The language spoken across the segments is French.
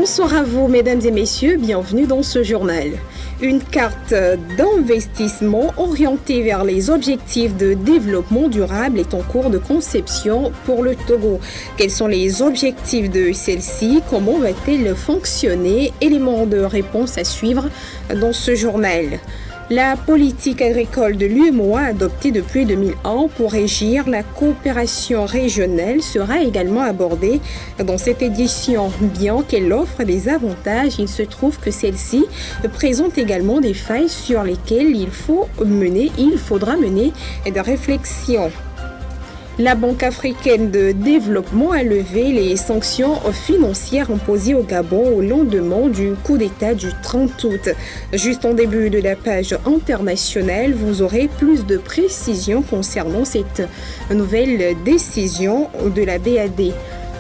Bonsoir à vous, mesdames et messieurs, bienvenue dans ce journal. Une carte d'investissement orientée vers les objectifs de développement durable est en cours de conception pour le Togo. Quels sont les objectifs de celle-ci? Comment va-t-elle fonctionner? Éléments de réponse à suivre dans ce journal. La politique agricole de l'UEMOA adoptée depuis 2001 pour régir la coopération régionale sera également abordée dans cette édition. Bien qu'elle offre des avantages, il se trouve que celle-ci présente également des failles sur lesquelles il faudra mener des réflexions. La Banque africaine de développement a levé les sanctions financières imposées au Gabon au lendemain du coup d'État du 30 août. Juste en début de la page internationale, vous aurez plus de précisions concernant cette nouvelle décision de la BAD.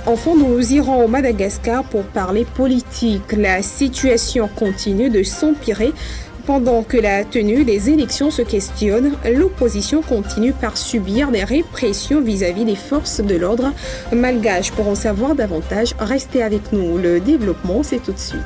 Enfin, nous irons au Madagascar pour parler politique. La situation continue de s'empirer. Pendant que la tenue des élections se questionne, l'opposition continue par subir des répressions vis-à-vis des forces de l'ordre malgaches. Pour en savoir davantage, restez avec nous. Le développement, c'est tout de suite.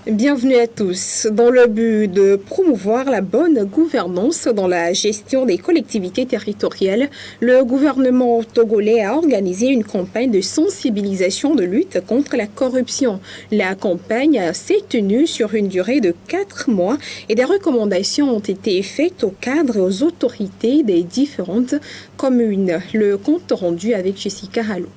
Bienvenue à tous. Dans le but de promouvoir la bonne gouvernance dans la gestion des collectivités territoriales, le gouvernement togolais a organisé une campagne de sensibilisation de lutte contre la corruption. La campagne s'est tenue sur une durée de 4 mois et des recommandations ont été faites aux cadres et aux autorités des différentes communes. Le compte rendu avec Jessica Hallou.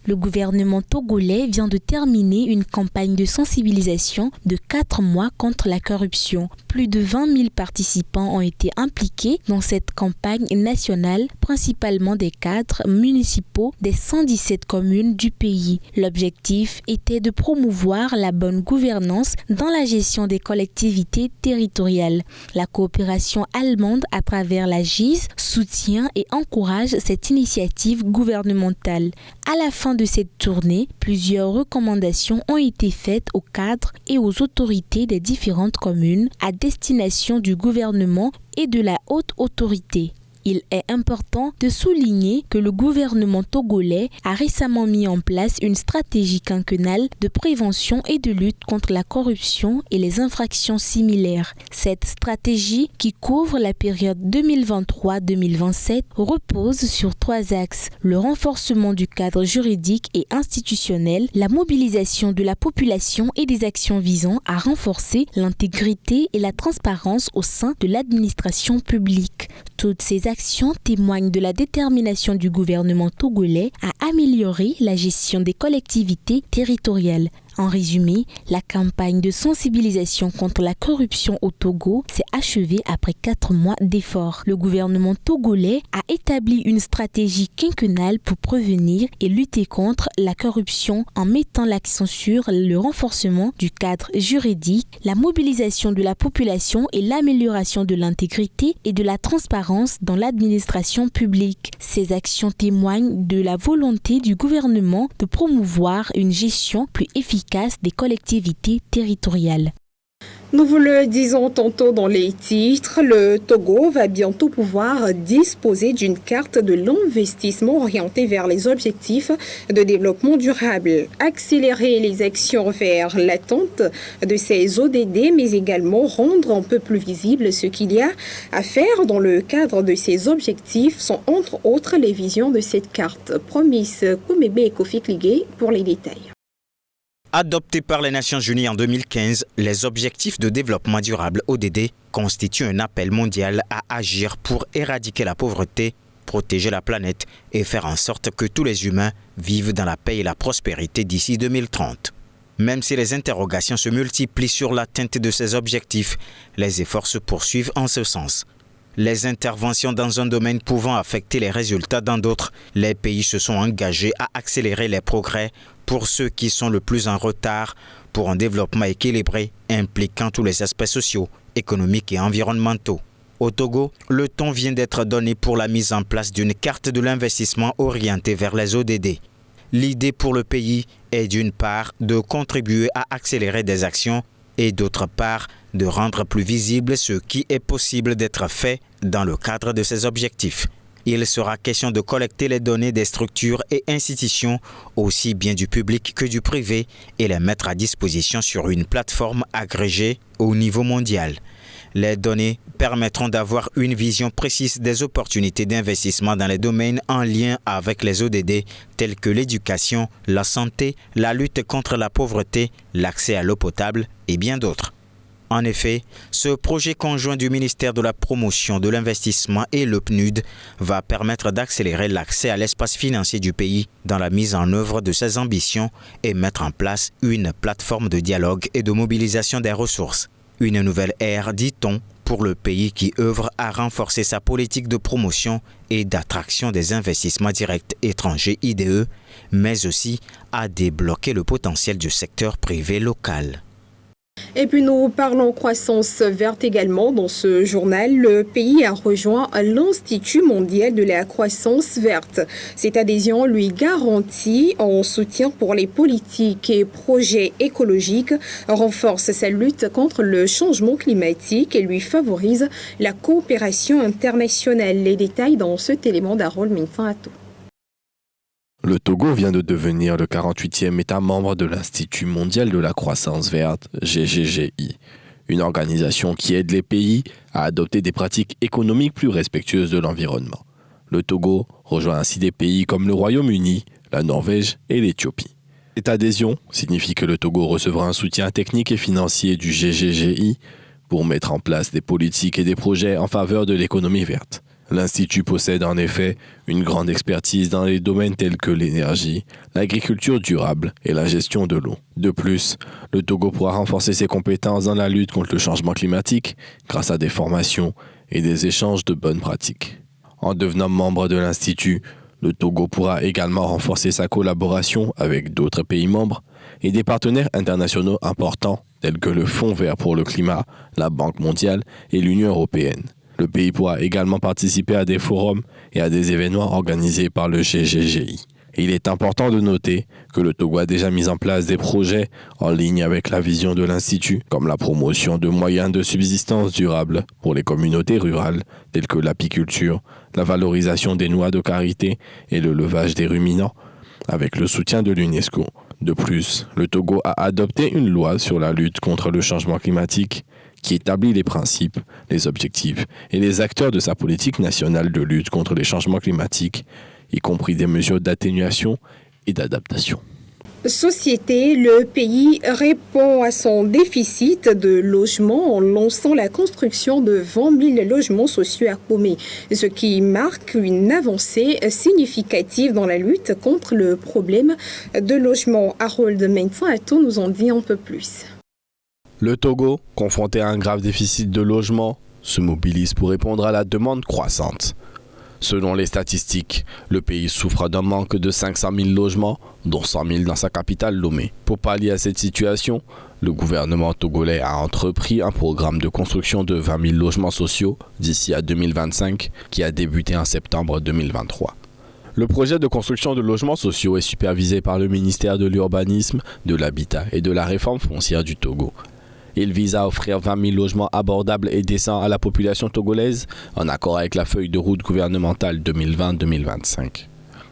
Le gouvernement togolais vient de terminer une campagne de sensibilisation de 4 mois contre la corruption. Plus de 20 000 participants ont été impliqués dans cette campagne nationale, principalement des cadres municipaux des 117 communes du pays. L'objectif était de promouvoir la bonne gouvernance dans la gestion des collectivités territoriales. La coopération allemande à travers la GIZ soutient et encourage cette initiative gouvernementale. À la fin de cette tournée, plusieurs recommandations ont été faites aux cadres et aux autorités des différentes communes à destination du gouvernement et de la haute autorité. Il est important de souligner que le gouvernement togolais a récemment mis en place une stratégie quinquennale de prévention et de lutte contre la corruption et les infractions similaires. Cette stratégie, qui couvre la période 2023-2027, repose sur 3 axes: le renforcement du cadre juridique et institutionnel, la mobilisation de la population et des actions visant à renforcer l'intégrité et la transparence au sein de l'administration publique. Toutes ces actions témoignent de la détermination du gouvernement togolais à améliorer la gestion des collectivités territoriales. En résumé, la campagne de sensibilisation contre la corruption au Togo s'est achevée après 4 mois d'efforts. Le gouvernement togolais a établi une stratégie quinquennale pour prévenir et lutter contre la corruption en mettant l'accent sur le renforcement du cadre juridique, la mobilisation de la population et l'amélioration de l'intégrité et de la transparence dans l'administration publique. Ces actions témoignent de la volonté du gouvernement de promouvoir une gestion plus efficace des collectivités territoriales. Nous vous le disons tantôt dans les titres, le Togo va bientôt pouvoir disposer d'une carte de l'investissement orientée vers les objectifs de développement durable, accélérer les actions vers l'atteinte de ces ODD, mais également rendre un peu plus visible ce qu'il y a à faire dans le cadre de ces objectifs sont entre autres les visions de cette carte. Promise Koumébé et Kofi Kligé pour les détails. Adoptés par les Nations Unies en 2015, les objectifs de développement durable ODD constituent un appel mondial à agir pour éradiquer la pauvreté, protéger la planète et faire en sorte que tous les humains vivent dans la paix et la prospérité d'ici 2030. Même si les interrogations se multiplient sur l'atteinte de ces objectifs, les efforts se poursuivent en ce sens. Les interventions dans un domaine pouvant affecter les résultats dans d'autres, les pays se sont engagés à accélérer les progrès pour ceux qui sont le plus en retard pour un développement équilibré impliquant tous les aspects sociaux, économiques et environnementaux. Au Togo, le ton vient d'être donné pour la mise en place d'une carte de l'investissement orientée vers les ODD. L'idée pour le pays est d'une part de contribuer à accélérer des actions et d'autre part de rendre plus visible ce qui est possible d'être fait dans le cadre de ces objectifs. Il sera question de collecter les données des structures et institutions, aussi bien du public que du privé, et les mettre à disposition sur une plateforme agrégée au niveau mondial. Les données permettront d'avoir une vision précise des opportunités d'investissement dans les domaines en lien avec les ODD, tels que l'éducation, la santé, la lutte contre la pauvreté, l'accès à l'eau potable et bien d'autres. En effet, ce projet conjoint du ministère de la Promotion de l'Investissement et le PNUD va permettre d'accélérer l'accès à l'espace financier du pays dans la mise en œuvre de ses ambitions et mettre en place une plateforme de dialogue et de mobilisation des ressources. Une nouvelle ère, dit-on, pour le pays qui œuvre à renforcer sa politique de promotion et d'attraction des investissements directs étrangers IDE, mais aussi à débloquer le potentiel du secteur privé local. Et puis nous parlons croissance verte également dans ce journal. Le pays a rejoint l'Institut mondial de la croissance verte. Cette adhésion lui garantit un soutien pour les politiques et projets écologiques, renforce sa lutte contre le changement climatique et lui favorise la coopération internationale. Les détails dans cet élément d'Harold Mintin-Ato. Le Togo vient de devenir le 48e État membre de l'Institut mondial de la croissance verte, GGGI, une organisation qui aide les pays à adopter des pratiques économiques plus respectueuses de l'environnement. Le Togo rejoint ainsi des pays comme le Royaume-Uni, la Norvège et l'Éthiopie. Cette adhésion signifie que le Togo recevra un soutien technique et financier du GGGI pour mettre en place des politiques et des projets en faveur de l'économie verte. L'Institut possède en effet une grande expertise dans les domaines tels que l'énergie, l'agriculture durable et la gestion de l'eau. De plus, le Togo pourra renforcer ses compétences dans la lutte contre le changement climatique grâce à des formations et des échanges de bonnes pratiques. En devenant membre de l'Institut, le Togo pourra également renforcer sa collaboration avec d'autres pays membres et des partenaires internationaux importants tels que le Fonds vert pour le climat, la Banque mondiale et l'Union européenne. Le pays pourra également participer à des forums et à des événements organisés par le GGGI. Et il est important de noter que le Togo a déjà mis en place des projets en ligne avec la vision de l'Institut, comme la promotion de moyens de subsistance durables pour les communautés rurales, tels que l'apiculture, la valorisation des noix de karité et le levage des ruminants, avec le soutien de l'UNESCO. De plus, le Togo a adopté une loi sur la lutte contre le changement climatique qui établit les principes, les objectifs et les acteurs de sa politique nationale de lutte contre les changements climatiques, y compris des mesures d'atténuation et d'adaptation. Société, le pays répond à son déficit de logements en lançant la construction de 20 000 logements sociaux à Kpomé, ce qui marque une avancée significative dans la lutte contre le problème de logement. Harold Mintin-Ato nous en dit un peu plus. Le Togo, confronté à un grave déficit de logement, se mobilise pour répondre à la demande croissante. Selon les statistiques, le pays souffre d'un manque de 500 000 logements, dont 100 000 dans sa capitale Lomé. Pour pallier à cette situation, le gouvernement togolais a entrepris un programme de construction de 20 000 logements sociaux d'ici à 2025 qui a débuté en septembre 2023. Le projet de construction de logements sociaux est supervisé par le ministère de l'Urbanisme, de l'Habitat et de la Réforme foncière du Togo. Il vise à offrir 20 000 logements abordables et décents à la population togolaise, en accord avec la feuille de route gouvernementale 2020-2025.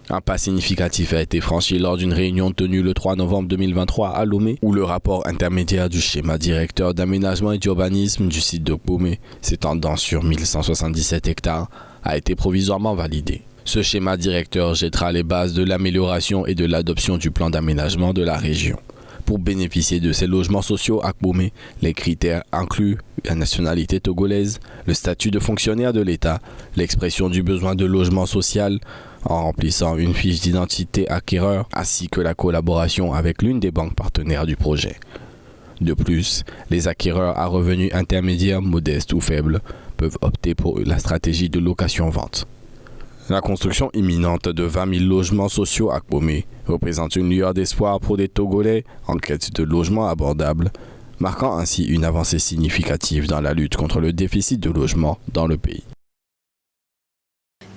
Un pas significatif a été franchi lors d'une réunion tenue le 3 novembre 2023 à Lomé, où le rapport intermédiaire du schéma directeur d'aménagement et d'urbanisme du site de Kpomé, s'étendant sur 1177 hectares, a été provisoirement validé. Ce schéma directeur jettera les bases de l'amélioration et de l'adoption du plan d'aménagement de la région. Pour bénéficier de ces logements sociaux à Kpomé, les critères incluent la nationalité togolaise, le statut de fonctionnaire de l'État, l'expression du besoin de logement social en remplissant une fiche d'identité acquéreur, ainsi que la collaboration avec l'une des banques partenaires du projet. De plus, les acquéreurs à revenus intermédiaires, modestes ou faibles peuvent opter pour la stratégie de location-vente. La construction imminente de 20 000 logements sociaux à Kpomé représente une lueur d'espoir pour des Togolais en quête de logements abordables, marquant ainsi une avancée significative dans la lutte contre le déficit de logement dans le pays.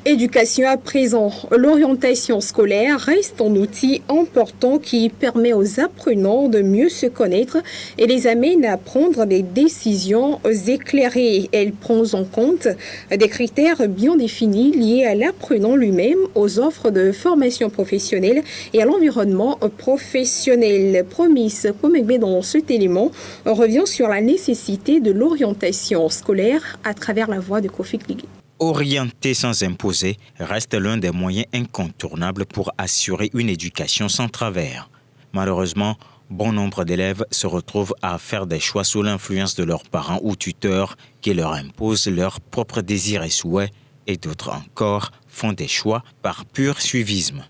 Éducation à présent, l'orientation scolaire reste un outil important qui permet aux apprenants de mieux se connaître et les amène à prendre des décisions éclairées. Elle prend en compte des critères bien définis liés à l'apprenant lui-même, aux offres de formation professionnelle et à l'environnement professionnel. Promise Pomegbe dans cet élément revient sur la nécessité de l'orientation scolaire à travers la voie de Kofi Ligui. Orienter sans imposer reste l'un des moyens incontournables pour assurer une éducation sans travers. Malheureusement, bon nombre d'élèves se retrouvent à faire des choix sous l'influence de leurs parents ou tuteurs qui leur imposent leurs propres désirs et souhaits, et d'autres encore font des choix par pur suivisme.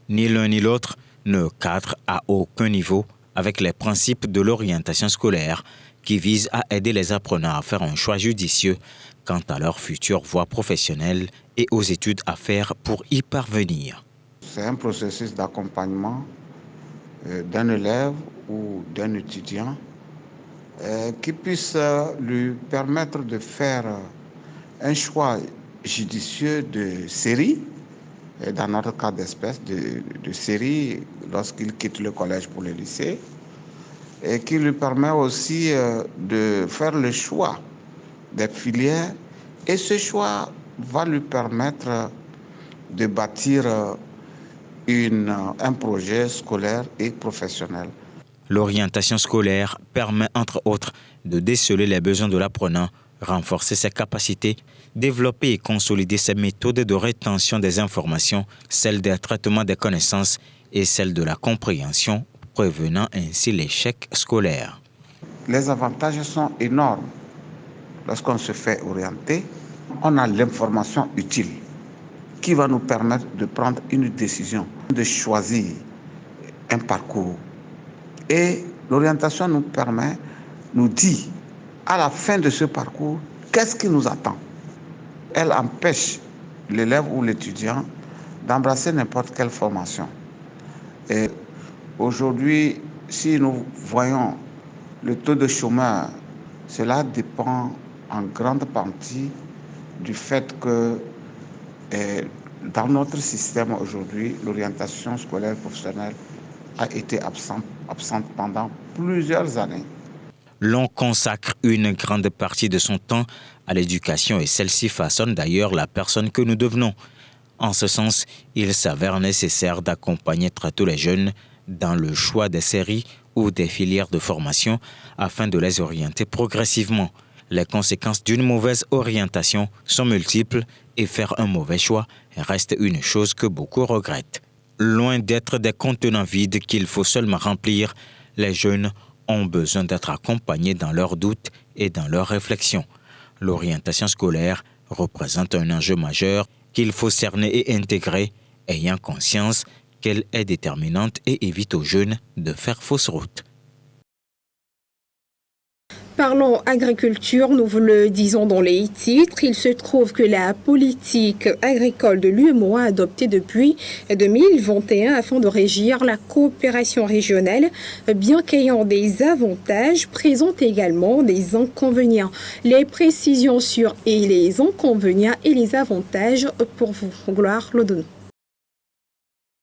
Ni l'un ni l'autre ne cadre à aucun niveau avec les principes de l'orientation scolaire qui visent à aider les apprenants à faire un choix judicieux quant à leur future voie professionnelle et aux études à faire pour y parvenir. C'est un processus d'accompagnement d'un élève ou d'un étudiant qui puisse lui permettre de faire un choix judicieux de série, et dans notre cas d'espèce de série lorsqu'il quitte le collège pour le lycée, et qui lui permet aussi de faire le choix des filières, et ce choix va lui permettre de bâtir un projet scolaire et professionnel. L'orientation scolaire permet entre autres de déceler les besoins de l'apprenant, renforcer ses capacités, développer et consolider ses méthodes de rétention des informations, celles des traitements des connaissances et celles de la compréhension, prévenant ainsi l'échec scolaire. Les avantages sont énormes. Lorsqu'on se fait orienter, on a l'information utile qui va nous permettre de prendre une décision, de choisir un parcours. Et l'orientation nous dit, à la fin de ce parcours, qu'est-ce qui nous attend. Elle empêche l'élève ou l'étudiant d'embrasser n'importe quelle formation. Et aujourd'hui, si nous voyons le taux de chômage, cela dépend en grande partie du fait que dans notre système aujourd'hui, l'orientation scolaire professionnelle a été absente pendant plusieurs années. L'on consacre une grande partie de son temps à l'éducation et celle-ci façonne d'ailleurs la personne que nous devenons. En ce sens, il s'avère nécessaire d'accompagner très tôt les jeunes dans le choix des séries ou des filières de formation afin de les orienter progressivement. Les conséquences d'une mauvaise orientation sont multiples et faire un mauvais choix reste une chose que beaucoup regrettent. Loin d'être des contenants vides qu'il faut seulement remplir, les jeunes ont besoin d'être accompagnés dans leurs doutes et dans leurs réflexions. L'orientation scolaire représente un enjeu majeur qu'il faut cerner et intégrer, ayant conscience qu'elle est déterminante et évite aux jeunes de faire fausse route. Parlons agriculture, nous vous le disons dans les titres. Il se trouve que la politique agricole de l'UEMOA adoptée depuis 2021 afin de régir la coopération régionale, bien qu'ayant des avantages, présente également des inconvénients. Les précisions sur les inconvénients et les avantages pour vous. Gloire Lodon.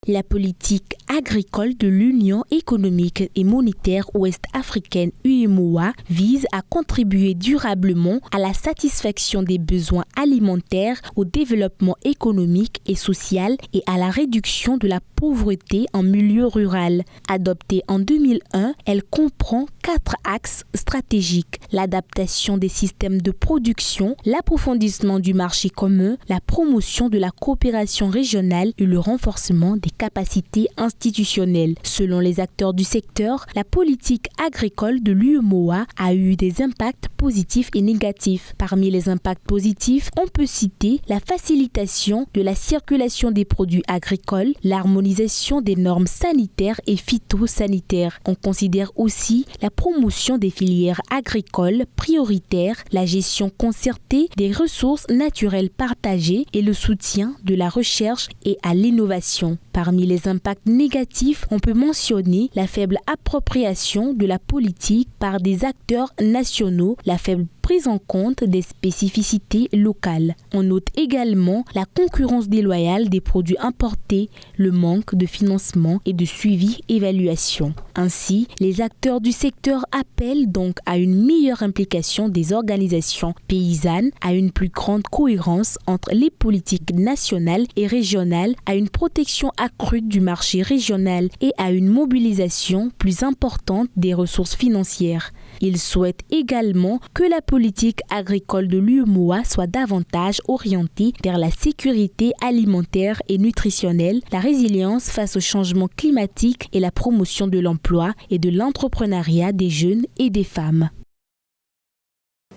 La politique agricole de l'Union économique et monétaire ouest-africaine UEMOA vise à contribuer durablement à la satisfaction des besoins alimentaires, au développement économique et social et à la réduction de la pauvreté en milieu rural. Adoptée en 2001, elle comprend 4 axes stratégiques: l'adaptation des systèmes de production, l'approfondissement du marché commun, la promotion de la coopération régionale et le renforcement des capacités institutionnelles. Selon les acteurs du secteur, la politique agricole de l'UEMOA a eu des impacts positifs et négatifs. Parmi les impacts positifs, on peut citer la facilitation de la circulation des produits agricoles, l'harmonisation des normes sanitaires et phytosanitaires. On considère aussi la promotion des filières agricoles prioritaires, la gestion concertée des ressources naturelles partagées et le soutien de la recherche et à l'innovation. Parmi les impacts négatifs, on peut mentionner la faible appropriation de la politique par des acteurs nationaux, la faible prise en compte des spécificités locales. On note également la concurrence déloyale des produits importés, le manque de financement et de suivi-évaluation. Ainsi, les acteurs du secteur appellent donc à une meilleure implication des organisations paysannes, à une plus grande cohérence entre les politiques nationales et régionales, à une protection accrue du marché régional et à une mobilisation plus importante des ressources financières. Il souhaite également que la politique agricole de l'UEMOA soit davantage orientée vers la sécurité alimentaire et nutritionnelle, la résilience face au changement climatique et la promotion de l'emploi et de l'entrepreneuriat des jeunes et des femmes.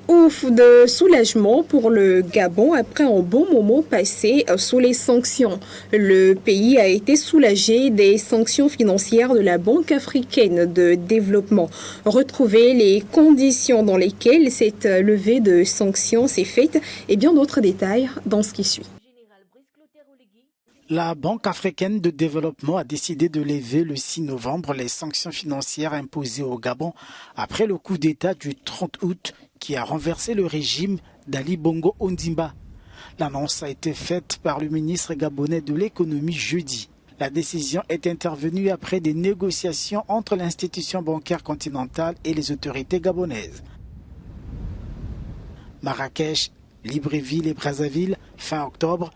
Ouf de soulagement pour le Gabon après un bon moment passé sous les sanctions. Le pays a été soulagé des sanctions financières de la Banque africaine de développement. Retrouvez les conditions dans lesquelles cette levée de sanctions s'est faite et bien d'autres détails dans ce qui suit. La Banque africaine de développement a décidé de lever le 6 novembre les sanctions financières imposées au Gabon après le coup d'État du 30 août qui a renversé le régime d'Ali Bongo Ondimba. L'annonce a été faite par le ministre gabonais de l'économie jeudi. La décision est intervenue après des négociations entre l'institution bancaire continentale et les autorités gabonaises. Marrakech, Libreville et Brazzaville, fin octobre,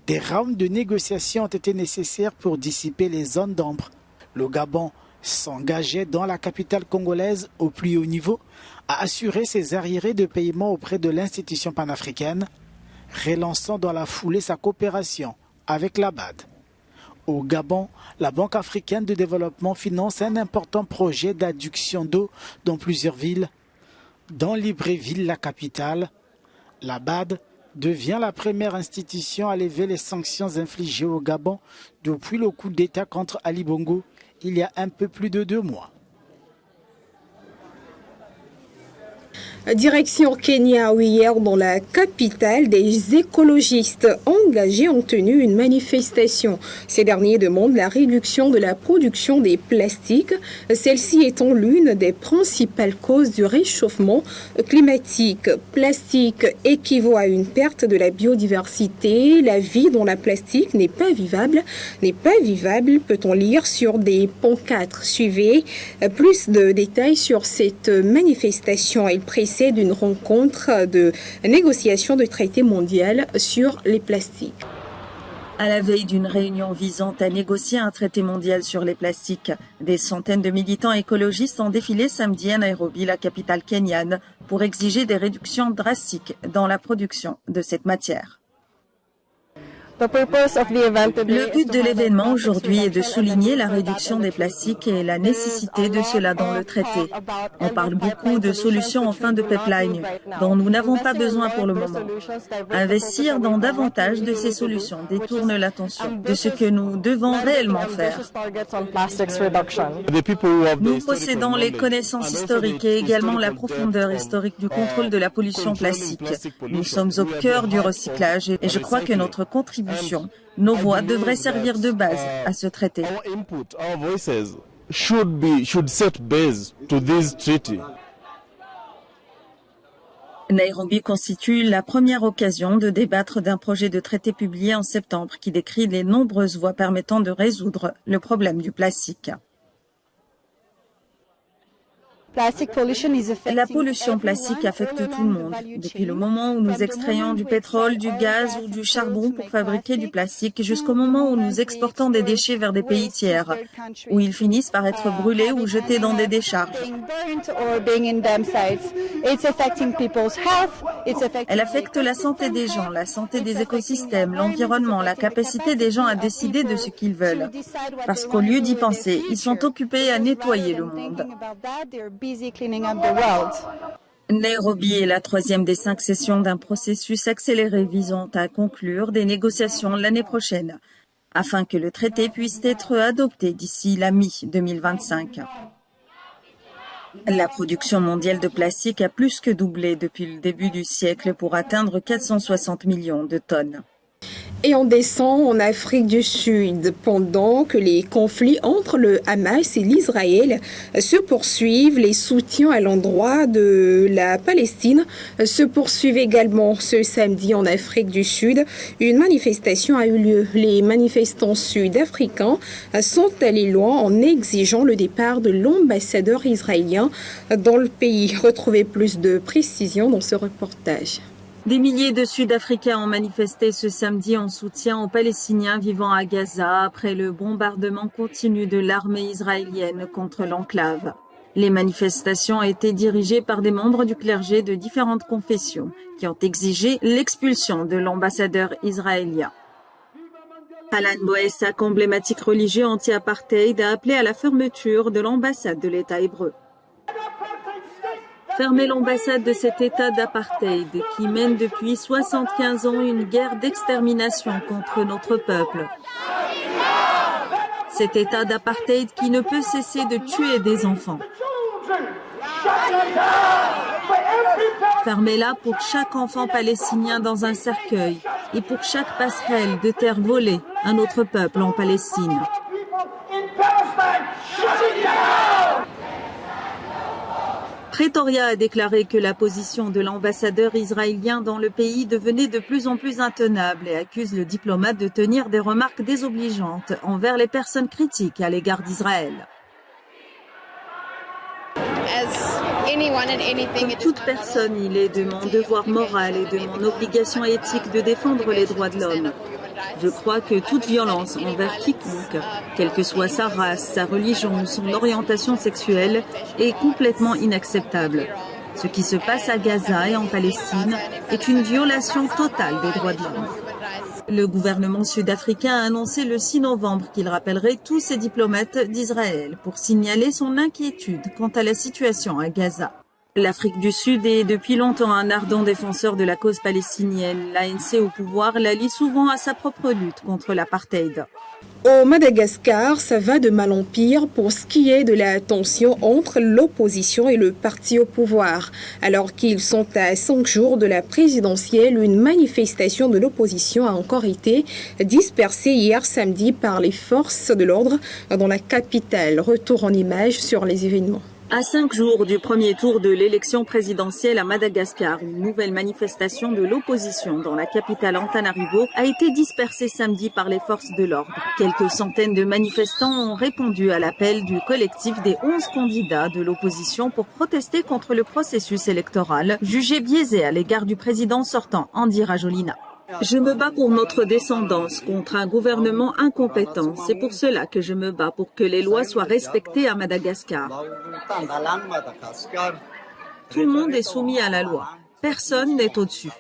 des rounds de négociations ont été nécessaires pour dissiper les zones d'ombre. Le Gabon s'engageait dans la capitale congolaise au plus haut niveau à assurer ses arriérés de paiement auprès de l'institution panafricaine, relançant dans la foulée sa coopération avec la BAD. Au Gabon, la Banque africaine de développement finance un important projet d'adduction d'eau dans plusieurs villes. Dans Libreville, la capitale, la BAD devient la première institution à lever les sanctions infligées au Gabon depuis le coup d'État contre Ali Bongo il y a un peu plus de 2 mois. Direction Kenya, où hier, dans la capitale, des écologistes engagés ont tenu une manifestation. Ces derniers demandent la réduction de la production des plastiques, celle-ci étant l'une des principales causes du réchauffement climatique. Plastique équivaut à une perte de la biodiversité. La vie dans la plastique n'est pas vivable, peut-on lire sur des pancartes. Suivez plus de détails sur cette manifestation. Il précise d'une rencontre de négociation de traité mondial sur les plastiques. À la veille d'une réunion visant à négocier un traité mondial sur les plastiques, des centaines de militants écologistes ont défilé samedi à Nairobi, la capitale kenyane, pour exiger des réductions drastiques dans la production de cette matière. Le but de l'événement aujourd'hui est de souligner la réduction des plastiques et la nécessité de cela dans le traité. On parle beaucoup de solutions en fin de pipeline, dont nous n'avons pas besoin pour le moment. Investir dans davantage de ces solutions détourne l'attention de ce que nous devons réellement faire. Nous possédons les connaissances historiques et également la profondeur historique du contrôle de la pollution plastique. Nous sommes au cœur du recyclage et je crois que notre contribution, nos voix devraient servir de base à ce traité. Nairobi constitue la première occasion de débattre d'un projet de traité publié en septembre qui décrit les nombreuses voies permettant de résoudre le problème du plastique. La pollution plastique affecte tout le monde. Depuis le moment où nous extrayons du pétrole, du gaz ou du charbon pour fabriquer du plastique jusqu'au moment où nous exportons des déchets vers des pays tiers, où ils finissent par être brûlés ou jetés dans des décharges. Elle affecte la santé des gens, la santé des écosystèmes, l'environnement, la capacité des gens à décider de ce qu'ils veulent. Parce qu'au lieu d'y penser, ils sont occupés à nettoyer le monde. Nairobi est la 3e des 5 sessions d'un processus accéléré visant à conclure des négociations l'année prochaine, afin que le traité puisse être adopté d'ici la mi-2025. La production mondiale de plastique a plus que doublé depuis le début du siècle pour atteindre 460 millions de tonnes. Et on descend en Afrique du Sud. Pendant que les conflits entre le Hamas et l'Israël se poursuivent, les soutiens à l'endroit de la Palestine se poursuivent également. Ce samedi en Afrique du Sud, une manifestation a eu lieu. Les manifestants sud-africains sont allés loin en exigeant le départ de l'ambassadeur israélien dans le pays. Retrouvez plus de précisions dans ce reportage. Des milliers de Sud-Africains ont manifesté ce samedi en soutien aux Palestiniens vivant à Gaza après le bombardement continu de l'armée israélienne contre l'enclave. Les manifestations ont été dirigées par des membres du clergé de différentes confessions qui ont exigé l'expulsion de l'ambassadeur israélien. Alan Boesak, emblématique religieux anti-apartheid, a appelé à la fermeture de l'ambassade de l'État hébreu. Fermer l'ambassade de cet État d'apartheid qui mène depuis 75 ans une guerre d'extermination contre notre peuple. Cet État d'apartheid qui ne peut cesser de tuer des enfants. Fermez-la pour chaque enfant palestinien dans un cercueil et pour chaque passerelle de terre volée à notre peuple en Palestine. Pretoria a déclaré que la position de l'ambassadeur israélien dans le pays devenait de plus en plus intenable et accuse le diplomate de tenir des remarques désobligeantes envers les personnes critiques à l'égard d'Israël. Comme toute personne, il est de mon devoir moral et de mon obligation éthique de défendre les droits de l'homme. Je crois que toute violence envers quiconque, quelle que soit sa race, sa religion ou son orientation sexuelle, est complètement inacceptable. Ce qui se passe à Gaza et en Palestine est une violation totale des droits de l'homme. Le gouvernement sud-africain a annoncé le 6 novembre qu'il rappellerait tous ses diplomates d'Israël pour signaler son inquiétude quant à la situation à Gaza. L'Afrique du Sud est depuis longtemps un ardent défenseur de la cause palestinienne. L'ANC au pouvoir l'allie souvent à sa propre lutte contre l'apartheid. Au Madagascar, ça va de mal en pire pour ce qui est de la tension entre l'opposition et le parti au pouvoir. Alors qu'ils sont à 5 jours de la présidentielle, une manifestation de l'opposition a encore été dispersée hier samedi par les forces de l'ordre dans la capitale. Retour en images sur les événements. À 5 jours du premier tour de l'élection présidentielle à Madagascar, une nouvelle manifestation de l'opposition dans la capitale Antananarivo a été dispersée samedi par les forces de l'ordre. Quelques centaines de manifestants ont répondu à l'appel du collectif des 11 candidats de l'opposition pour protester contre le processus électoral, jugé biaisé à l'égard du président sortant Andy Rajoelina. Je me bats pour notre descendance contre un gouvernement incompétent. C'est pour cela que je me bats pour que les lois soient respectées à Madagascar. Tout le monde est soumis à la loi. Personne n'est au-dessus.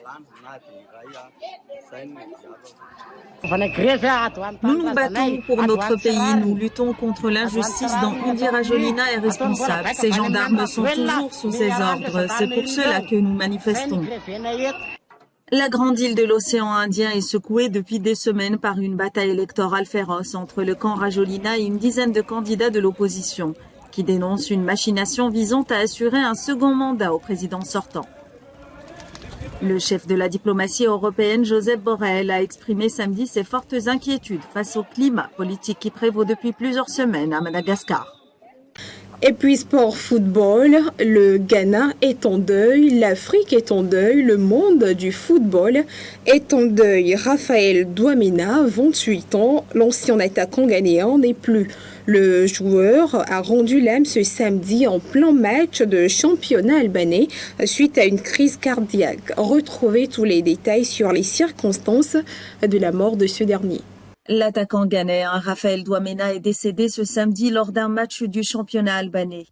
Nous nous battons pour notre pays. Nous luttons contre l'injustice dont Andy Rajoelina est responsable. Ces gendarmes sont toujours sous ses ordres. C'est pour cela que nous manifestons. La grande île de l'océan Indien est secouée depuis des semaines par une bataille électorale féroce entre le camp Rajoelina et une dizaine de candidats de l'opposition qui dénoncent une machination visant à assurer un second mandat au président sortant. Le chef de la diplomatie européenne, Josep Borrell, a exprimé samedi ses fortes inquiétudes face au climat politique qui prévaut depuis plusieurs semaines à Madagascar. Et puis sport football, le Ghana est en deuil, l'Afrique est en deuil, le monde du football est en deuil. Raphaël Douamena, 28 ans, l'ancien attaquant ghanéen n'est plus. Le joueur a rendu l'âme ce samedi en plein match de championnat albanais suite à une crise cardiaque. Retrouvez tous les détails sur les circonstances de la mort de ce dernier. L'attaquant ghanéen Raphaël Douamena est décédé ce samedi lors d'un match du championnat albanais.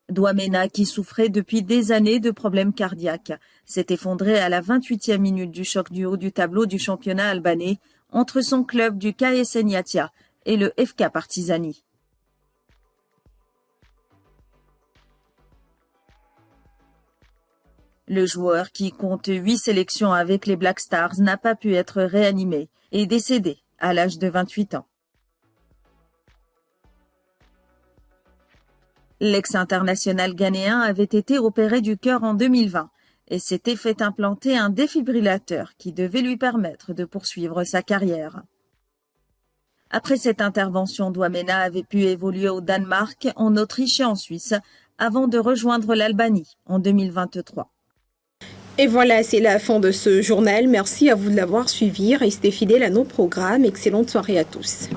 Douamena, qui souffrait depuis des années de problèmes cardiaques, s'est effondré à la 28e minute du choc du haut du tableau du championnat albanais entre son club du KS Niatia et le FK Partizani. Le joueur, qui compte 8 sélections avec les Black Stars, n'a pas pu être réanimé et est décédé à l'âge de 28 ans. L'ex-international ghanéen avait été opéré du cœur en 2020, et s'était fait implanter un défibrillateur qui devait lui permettre de poursuivre sa carrière. Après cette intervention, Dwamena avait pu évoluer au Danemark, en Autriche et en Suisse, avant de rejoindre l'Albanie en 2023. Et voilà, c'est la fin de ce journal. Merci à vous de l'avoir suivi. Restez fidèles à nos programmes. Excellente soirée à tous.